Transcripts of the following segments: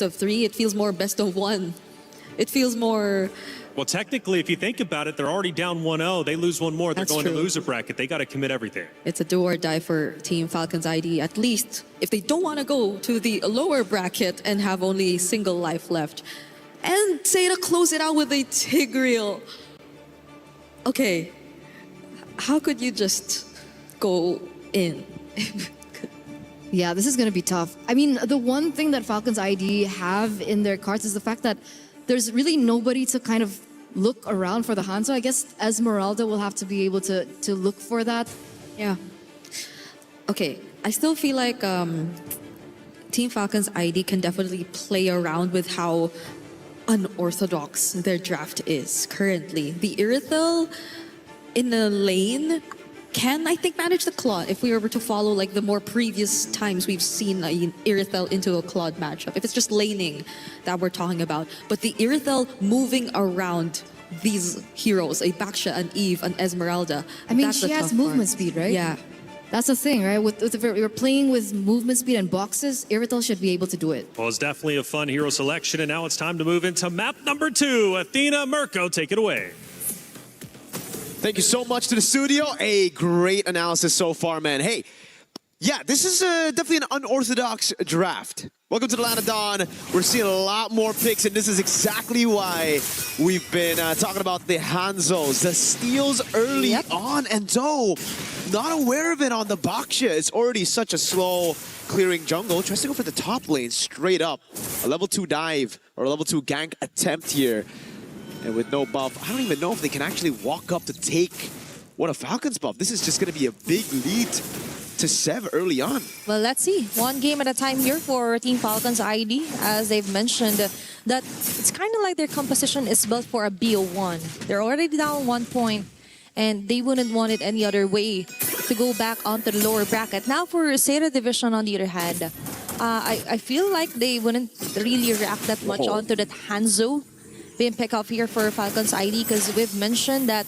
of 3. It feels more best of 1. It feels more... Well, technically, if you think about it, they're already down 1-0. They lose one more, they're going to loser bracket. They got to commit everything. It's a do or die for Team Falcons ID, at least if they don't want to go to the lower bracket and have only a single life left. And SAETA close it out with a Tigreal. Okay, how could you just go in? Yeah, this is going to be tough. I mean, the one thing that Falcons ID have in their cards is the fact that there's really nobody to kind of look around for the Hanzo. I guess Esmeralda will have to be able to look for that. Yeah. Okay, I still feel like Team Falcons ID can definitely play around with how unorthodox their draft is currently. The Irithel in the lane can, I think, manage the Claude if we were to follow like the more previous times we've seen Irithel into a Claude matchup. If it's just laning that we're talking about. But the Irithel moving around these heroes, a Baksha, an Eve, an Esmeralda. I mean, she has movement speed, right? Yeah. That's the thing, right? If we're playing with movement speed and boxes, Irithel should be able to do it. Well, it's definitely a fun hero selection, and now it's time to move into map number 2. Athena, Mirko, take it away. Thank you so much to the studio. A great analysis so far, man. Hey, yeah, this is definitely an unorthodox draft. Welcome to the Land of Dawn. We're seeing a lot more picks, and this is exactly why we've been talking about the Hanzos. The steals early on, and Zoe, not aware of it on the Baksha. It's already such a slow clearing jungle. Tries to go for the top lane straight up. A level 2 dive or a level 2 gank attempt here. And with no buff, I don't even know if they can actually walk up to take what a Falcons buff. This is just going to be a big lead to Sev early on. Well, let's see. One game at a time here for Team Falcons ID. As they've mentioned, that it's kind of like their composition is built for a BO1. They're already down 1 point, and they wouldn't want it any other way to go back onto the lower bracket. Now for SAETA Division, on the other hand, I feel like they wouldn't really react that much onto that Hanzo being picked up here for Falcons ID, because we've mentioned that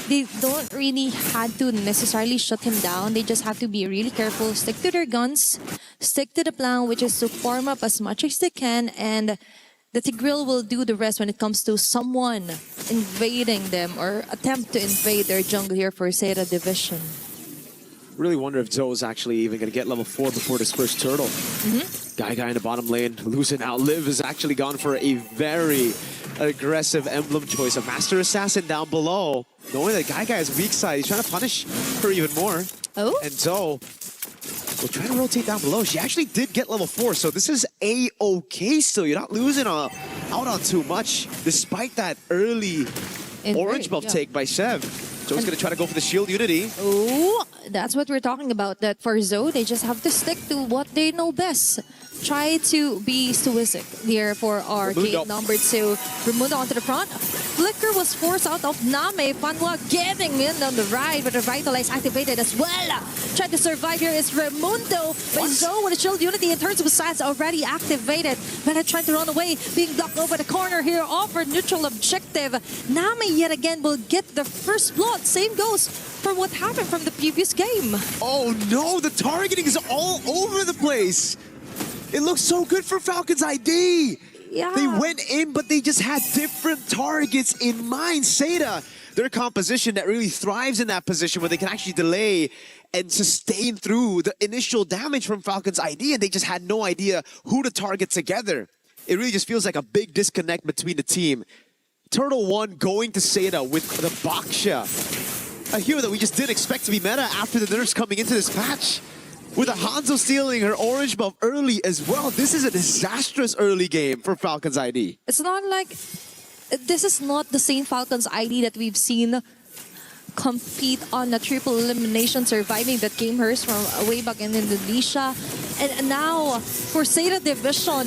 they don't really have to necessarily shut him down. They just have to be really careful, stick to their guns, stick to the plan, which is to farm up as much as they can, and the Tigreal will do the rest when it comes to someone invading them or attempt to invade their jungle here for SAETA Division. Really wonder if Zoe is actually even going to get level 4 before this first turtle. Guy in the bottom lane losing out. Liv has actually gone for a very aggressive emblem choice. A Master Assassin down below. Knowing that Guy is weak side, he's trying to punish her even more. Oh. And Zoe will try to rotate down below. She actually did get level 4, so this is A-okay still. You're not losing out on too much, despite that early orange buff take by Sev. Zoe's going to try to go for the shield unity. Oh, that's what we're talking about. That for Zoe, they just have to stick to what they know best. Try to be stoic here for our game number 2. Raimundo onto the front. Flicker was forced out of Name. Fanwa getting in on the right, but the Revitalize activated as well. Trying to survive here is Raimundo. But Zoe with a shield unity in terms of size already activated. But trying to run away, being blocked over the corner here, offered neutral objective. Name yet again will get the first blood. Same goes for what happened from the previous game. Oh no, the targeting is all over the place. It looks so good for Falcons ID. Yeah. They went in, but they just had different targets in mind. SAETA, their composition that really thrives in that position where they can actually delay and sustain through the initial damage from Falcons ID, and they just had no idea who to target together. It really just feels like a big disconnect between the team. Turtle 1 going to SAETA with the Baksha. A hero that we just didn't expect to be meta after the nerfs coming into this patch. With a Hanzo stealing her orange buff early as well. This is a disastrous early game for Falcons ID. It's not like... This is not the same Falcons ID that we've seen compete on a triple elimination, surviving that game hers from way back in Indonesia. And now, for SAETA Division,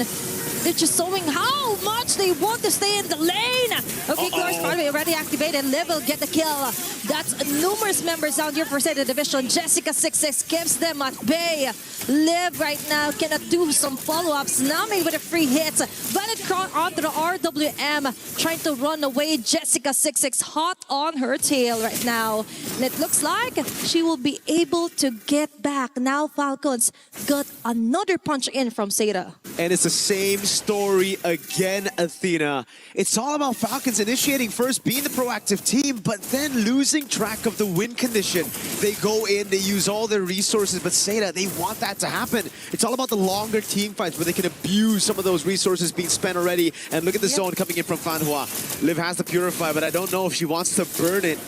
they're just showing how much they want to stay in the lane. Okay, Glorious Party already activated. Liv will get the kill. That's numerous members down here for SAETA Division. Jessica 6-6 keeps them at bay. Liv right now cannot do some follow-ups. Nami with a free hit. Violet Crown onto the RWM, trying to run away. Jessica 6-6 hot on her tail right now. And it looks like she will be able to get back. Now Falcons got another punch in from SAETA. And it's the same story again, Athena. It's all about Falcons initiating first, being the proactive team, but then losing track of the win condition. They go in, they use all their resources, but SAETA, they want that to happen. It's all about the longer team fights where they can abuse some of those resources being spent already. And look at the zone coming in from Fanhua. Liv has the Purify, but I don't know if she wants to burn it.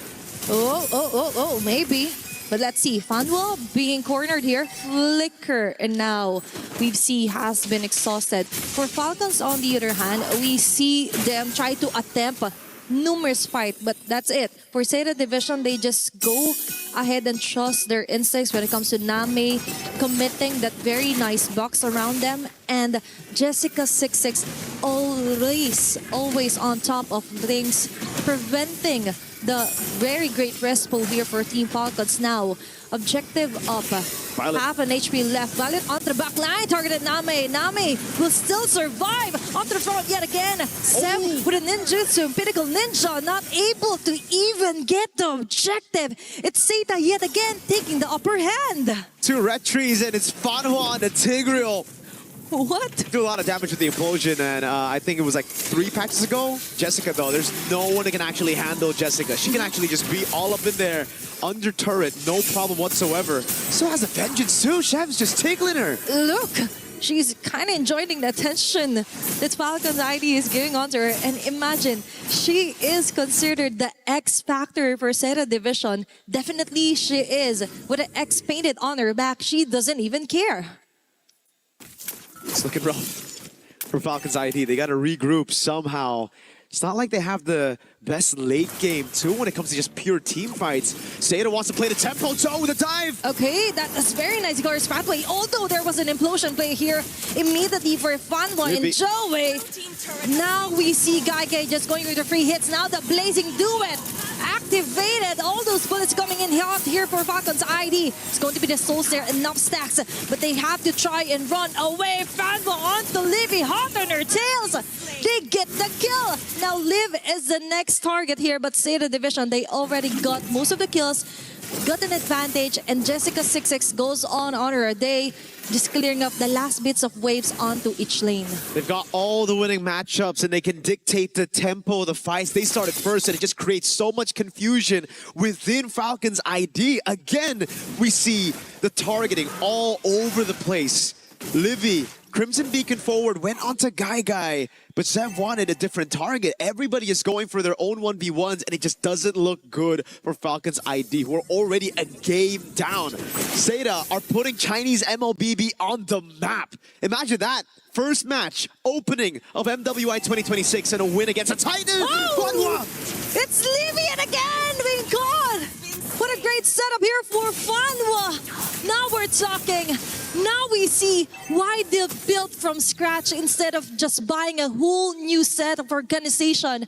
Oh, maybe. But let's see, Fanhua being cornered here, Flicker, and now we see has been exhausted. For Falcons, on the other hand, we see them try to attempt numerous fight, but that's it. For SAETA Division, they just go ahead and trust their instincts when it comes to Name committing that very nice box around them, and Jessica 66 always on top of things, preventing the very great rest pool here for Team Falcons. Now, objective up. Violet. Half an HP left. Violet onto the back line, targeted Name. Name will still survive. Onto the front yet again. Seb with a ninjutsu, Pinnacle Ninja, not able to even get the objective. It's SAETA yet again taking the upper hand. 2 red trees, and it's Fanhua on the Tigreal. What? Do a lot of damage with the implosion, and I think it was like 3 patches ago. Jessica, though, there's no one that can actually handle Jessica. She can actually just be all up in there, under turret, no problem whatsoever. So has a Vengeance too. Chef's just tickling her. Look, she's kind of enjoying the attention that Falcons ID is giving onto her. And imagine, she is considered the X factor for SAETA Division. Definitely she is. With an X painted on her back, she doesn't even care. It's looking rough for Falcons ID. They got to regroup somehow. It's not like they have the best late game, too, when it comes to just pure team fights. SAETA wants to play the tempo toe with a dive. Okay, that is very nice Igor's pathway. Although there was an implosion play here immediately for Fanhua and Joey. Now we see Gaige just going with the free hits. Now the Blazing Duet activated. All those bullets coming in hot here for Falcons ID. It's going to be the Soul Snare, enough stacks, but they have to try and run away. Fanhua onto Livy, hot on her tails. They get the kill. Now Liv is the next target here, but SAETA Division, they already got most of the kills, got an advantage, and Jessica 66 goes on her day, just clearing up the last bits of waves onto each lane. They've got all the winning matchups, and they can dictate the tempo of the fights. They started first, and it just creates so much confusion within Falcons ID. Again, we see the targeting all over the place. Livy, Crimson Beacon forward, went onto Guy, but Sev wanted a different target. Everybody is going for their own 1v1s, and it just doesn't look good for Falcons ID, who are already a game down. SAETA are putting Chinese MLBB on the map. Imagine that. First match, opening of MWI 2026, and a win against a Titan. Oh, it's Livian again being caught. What a great setup here for Fanhua. Now we're talking. Now we see why they've built from scratch instead of just buying a whole new set of organization.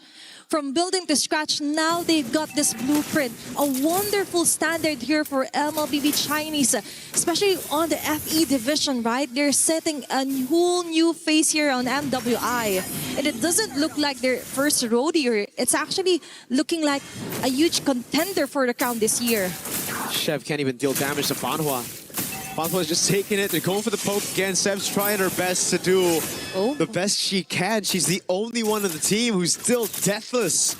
From building to scratch, now they've got this blueprint. A wonderful standard here for MLBB Chinese, especially on the FE division, right? They're setting a whole new face here on MWI. And it doesn't look like their first rodeo. It's actually looking like a huge contender for the crown this year. Chev can't even deal damage to Fanhua. Fanhua is just taking it. They're going for the poke again. Sev's trying her best to do the best she can. She's the only one on the team who's still deathless.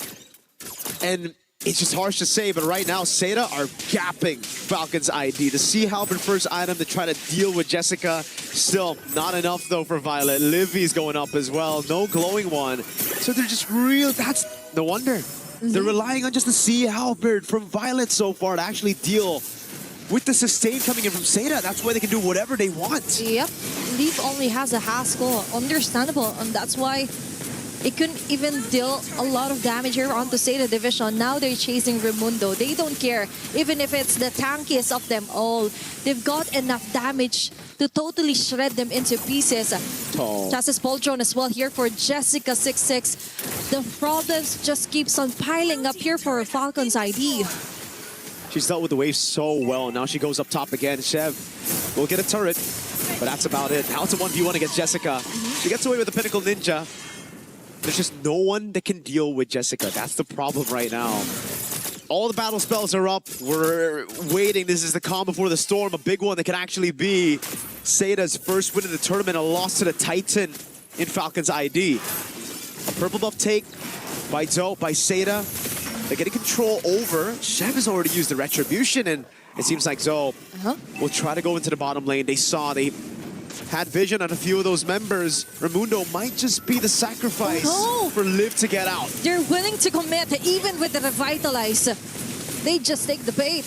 And it's just harsh to say, but right now, SAETA are gapping Falcons ID. The Sea Halberd first item to try to deal with Jessica. Still not enough, though, for Violet. Livy's going up as well. No glowing one. So they're just real. That's no wonder. They're relying on just the Sea Halberd from Violet so far to actually deal with the sustain coming in from SAETA. That's why they can do whatever they want. Yep. Leaf only has a Haskell. Understandable. And that's why it couldn't even deal a lot of damage here onto SAETA Division. Now they're chasing Raimundo. They don't care. Even if it's the tankiest of them all. They've got enough damage to totally shred them into pieces. Chassis Poldron as well here for Jessica 66. The problems just keeps on piling up here for Falcons ID. She's dealt with the wave so well. Now she goes up top again. Chev will get a turret, but that's about it. Now it's a 1v1 against Jessica. She gets away with the Pinnacle Ninja. There's just no one that can deal with Jessica. That's the problem right now. All the battle spells are up. We're waiting. This is the calm before the storm. A big one that can actually be SAETA's first win in the tournament. A loss to the Titan. in Falcons ID. A purple buff take by Zoe, by SAETA. They're getting control over. Shev has already used the Retribution, and it seems like Zoe will try to go into the bottom lane. They had vision on a few of those members. Raimundo might just be the sacrifice for Liv to get out. They're willing to commit even with the Revitalize. They just take the bait.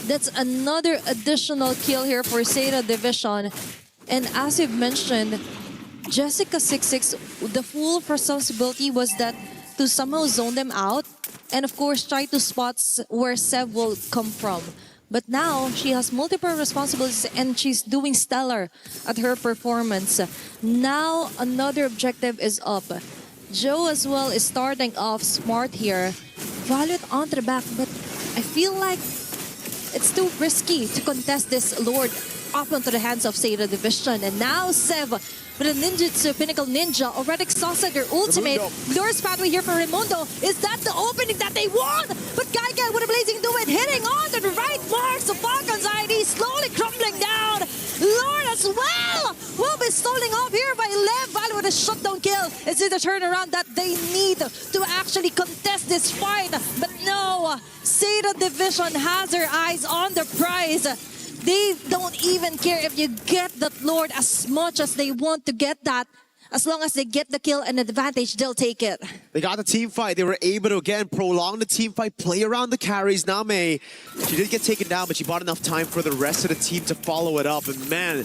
That's another additional kill here for SAETA Division. And as you've mentioned, Jessica 66, the full responsibility was that to somehow zone them out and of course try to spot where Sev will come from. But now she has multiple responsibilities and she's doing stellar at her performance. Now another objective is up. Joe as well is starting off smart here. Violet on the back, but I feel like it's too risky to contest this Lord up onto the hands of SAETA Division. And now Sev with a ninjutsu, Pinnacle Ninja, already exhausted their ultimate. Lure's pathway here for Raimundo. Is that the opening that they want? But Gaigai with a blazing do it, hitting on to the right marks of Falcons ID, slowly crumbling down. Lure as well will be stalling off here by Lev. Violet with a shutdown kill. Is it the turnaround that they need to actually contest this fight? But no, SAETA Division has their eyes on the prize. They don't even care if you get that Lord as much as they want to get that. As long as they get the kill and advantage, they'll take it. They got the team fight. They were able to, again, prolong the team fight, play around the carries. Name, she did get taken down, but she bought enough time for the rest of the team to follow it up. And man,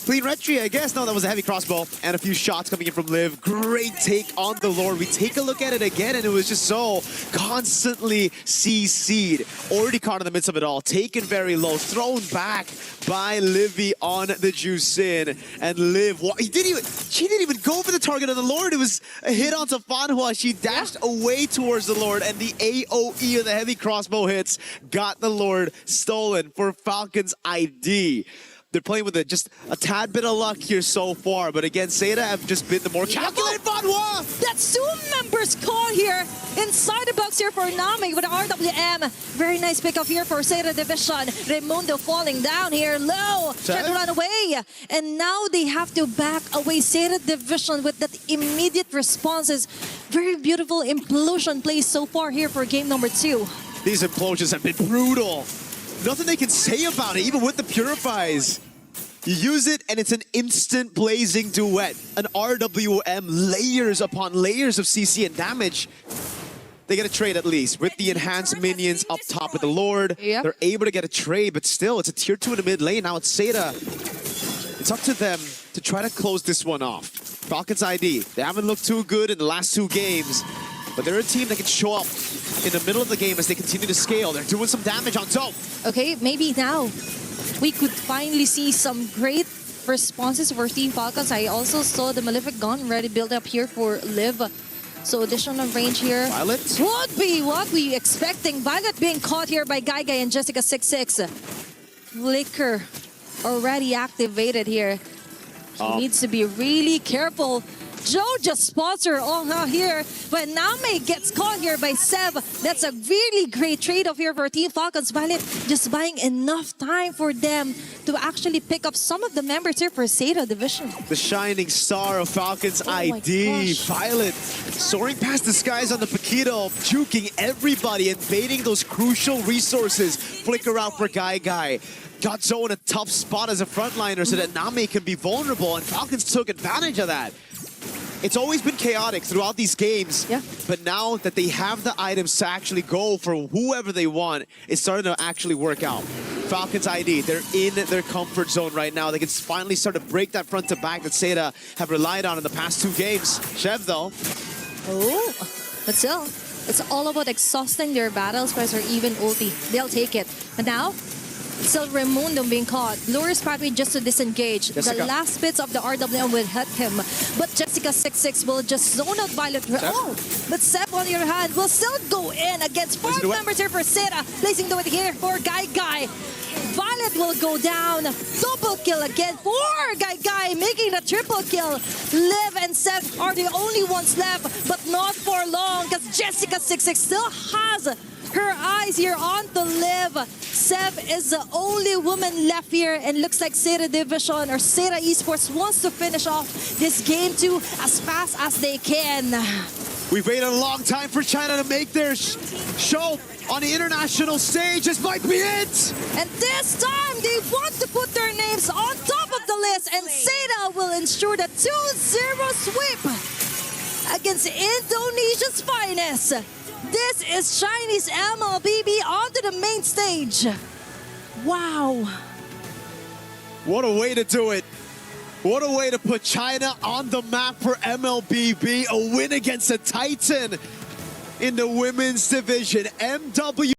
clean retry, I guess. No, that was a heavy crossbow and a few shots coming in from Liv. Great take on the Lord. We take a look at it again, and it was just so constantly CC'd. Already caught in the midst of it all. Taken very low. Thrown back by Livy on the juice in. And Liv, she didn't even go for the target of the Lord. It was a hit onto Fanhua. She dashed away towards the Lord, and the AoE of the heavy crossbow hits got the Lord stolen for Falcons ID. They're playing with just a tad bit of luck here so far, but again, SAETA have just been the more calculated Fanhua. That's two members caught here inside the box here for Nami with the RWM. Very nice pickup here for SAETA Division. Raimundo falling down here low. Trying to run away. And now they have to back away. SAETA Division with that immediate responses. Very beautiful implosion plays so far here for game number 2. These implosions have been brutal. Nothing they can say about it, even with the Purifies. You use it, and it's an instant blazing duet. An RWM, layers upon layers of CC and damage. They get a trade at least. With the enhanced minions up top with the Lord, they're able to get a trade, but still, it's a tier 2 in the mid lane. Now it's SAETA. It's up to them to try to close this one off. Falcons ID, they haven't looked too good in the last 2 games, but they're a team that can show up in the middle of the game as they continue to scale. They're doing some damage on Zoe. Okay, maybe now we could finally see some great responses for Team Falcons. I also saw the Malefic Gun ready build up here for Liv. So additional range here. Violet? Would be what we expecting. Violet being caught here by Gaigai and Jessica 66. Flicker already activated here. He needs to be really careful. Joe just spots her here, but Name gets caught here by Sev. That's a really great trade-off here for Team Falcons. Violet just buying enough time for them to actually pick up some of the members here for SAETA Division. The shining star of Falcons ID, Violet, soaring past the skies on the Paquito, juking everybody and baiting those crucial resources. Flicker out for Gaigai. Got Zoe in a tough spot as a frontliner so that Name can be vulnerable, and Falcons took advantage of that. It's always been chaotic throughout these games, but now that they have the items to actually go for whoever they want, it's starting to actually work out. Falcons ID, they're in their comfort zone right now. They can finally start to break that front to back that SAETA have relied on in the past 2 games. Shev, though. Oh, but still, it's all about exhausting their battle spreads or even ulti. They'll take it. But now, still Raimundo being caught. Lure's pathway just to disengage. Jessica. The last bits of the RWM will hit him. But Jessica 66 will just zone out Violet. Oh, but Seb on the other hand will still go in against 4 members here for SAETA. Placing the way here for Gaigai. Violet will go down. Double kill again for Gaigai, making the triple kill. Liv and Seb are the only ones left, but not for long because Jessica 66 still has her eyes here on the live. Sev is the only woman left here, and looks like SAETA Division or SAETA Esports wants to finish off this game 2 as fast as they can. We've waited a long time for China to make their show on the international stage. This might be it. And this time, they want to put their names on top of the list, and SAETA will ensure the 2-0 sweep against Indonesia's finest. This is Chinese MLBB onto the main stage. Wow. What a way to do it. What a way to put China on the map for MLBB. A win against a Titan in the women's division. MWI.